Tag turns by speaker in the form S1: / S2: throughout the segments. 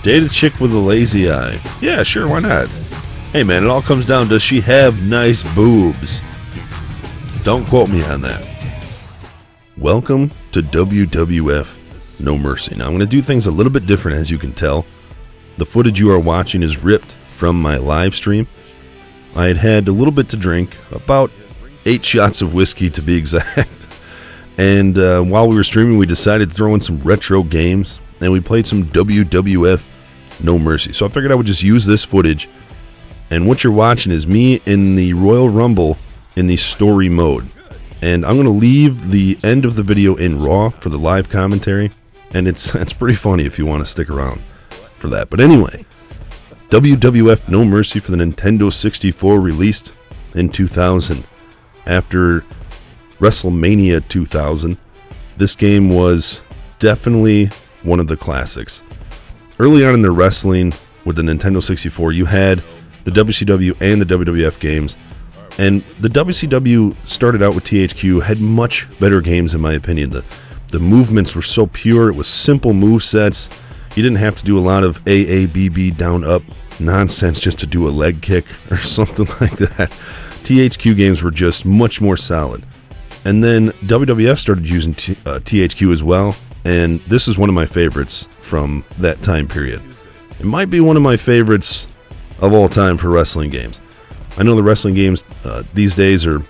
S1: Date a chick with a lazy eye. Yeah, sure, why not? Hey man, it all comes down, does she have nice boobs? Don't quote me on that. Welcome to WWF No Mercy. Now I'm going to do things a little bit different, as you can tell. The footage you are watching is ripped from my live stream. I had had a little bit to drink, about 8 shots of whiskey to be exact. And while we were streaming, we decided to throw in some retro games, and we played some WWF No Mercy. So I figured I would just use this footage, and what you're watching is me in the Royal Rumble in the story mode. And I'm going to leave the end of the video in RAW for the live commentary, and it's pretty funny if you want to stick around for that. But anyway, WWF No Mercy for the Nintendo 64 released in 2000. After WrestleMania 2000, this game was definitely one of the classics. Early on in the wrestling with the Nintendo 64, you had the WCW and the WWF games, and the WCW started out with THQ, had much better games in my opinion. The movements were so pure, it was simple move sets. You didn't have to do a lot of AABB down up nonsense just to do a leg kick or something like that. THQ games were just much more solid. And then WWF started using THQ as well, and this is one of my favorites from that time period. It might be one of my favorites of all time for wrestling games. I know the wrestling games these days are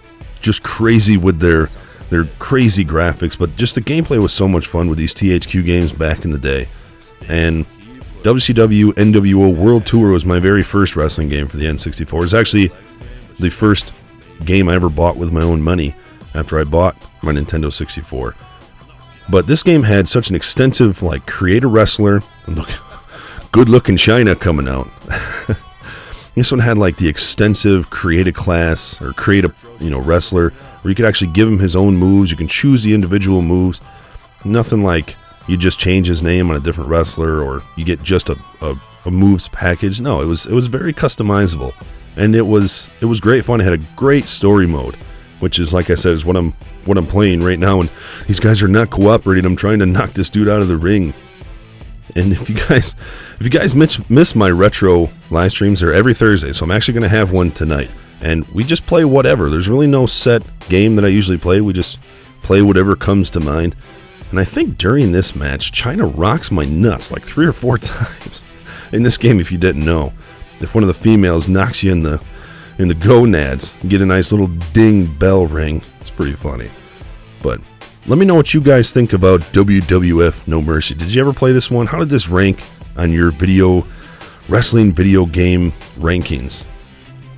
S1: just crazy with their crazy graphics, but just the gameplay was so much fun with these THQ games back in the day. And WCW NWO World Tour was my very first wrestling game for the N64. It's actually the first game I ever bought with my own money after I bought my Nintendo 64. But this game had such an extensive, like, create a wrestler, and look, good looking China coming out. This one had like the extensive create a class or create a wrestler where you could actually give him his own moves. You can choose the individual moves. Nothing like you just change his name on a different wrestler or you get just a moves package. No, it was very customizable, and it was great fun. It had a great story mode, which is, like I said, is what I'm playing right now. And these guys are not cooperating. I'm trying to knock this dude out of the ring. And if you guys miss my retro live streams, they're every Thursday, so I'm actually going to have one tonight. And we just play whatever. There's really no set game that I usually play. We just play whatever comes to mind. And I think during this match, China rocks my nuts like 3 or 4 times in this game. If you didn't know, if one of the females knocks you in the gonads, you get a nice little ding bell ring. It's pretty funny. But let me know what you guys think about WWF No Mercy. Did you ever play this one? How did this rank on your wrestling video game rankings?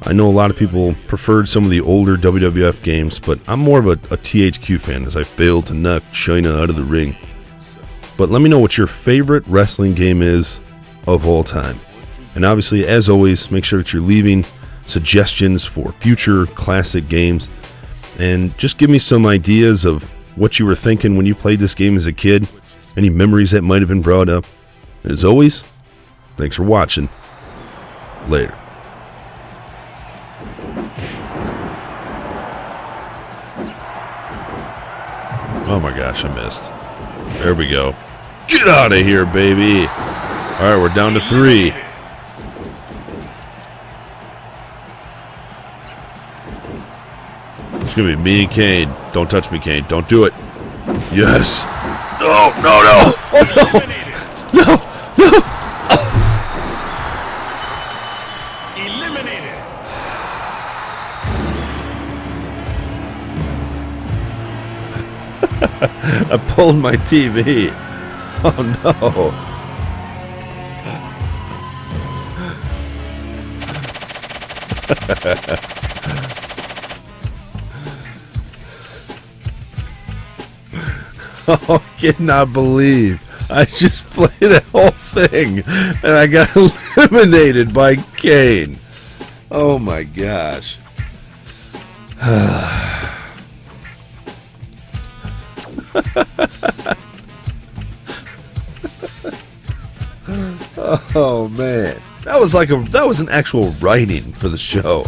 S1: I know a lot of people preferred some of the older WWF games, but I'm more of a THQ fan as I failed to knock China out of the ring. But let me know what your favorite wrestling game is of all time. And obviously, as always, make sure that you're leaving suggestions for future classic games. And just give me some ideas of what you were thinking when you played this game as a kid, any memories that might have been brought up. And as always, thanks for watching. Later. Oh my gosh, I missed. There we go. Get out of here, baby. All right, we're down to 3. It's going to be me and Kane. Don't touch me, Kane. Don't do it. Yes. No, no, no. Oh, no. No, no.
S2: Eliminated.
S1: I pulled my TV. Oh, no. Oh, I cannot believe I just played that whole thing and I got eliminated by Kane. Oh my gosh. Oh man. That was an actual writing for the show.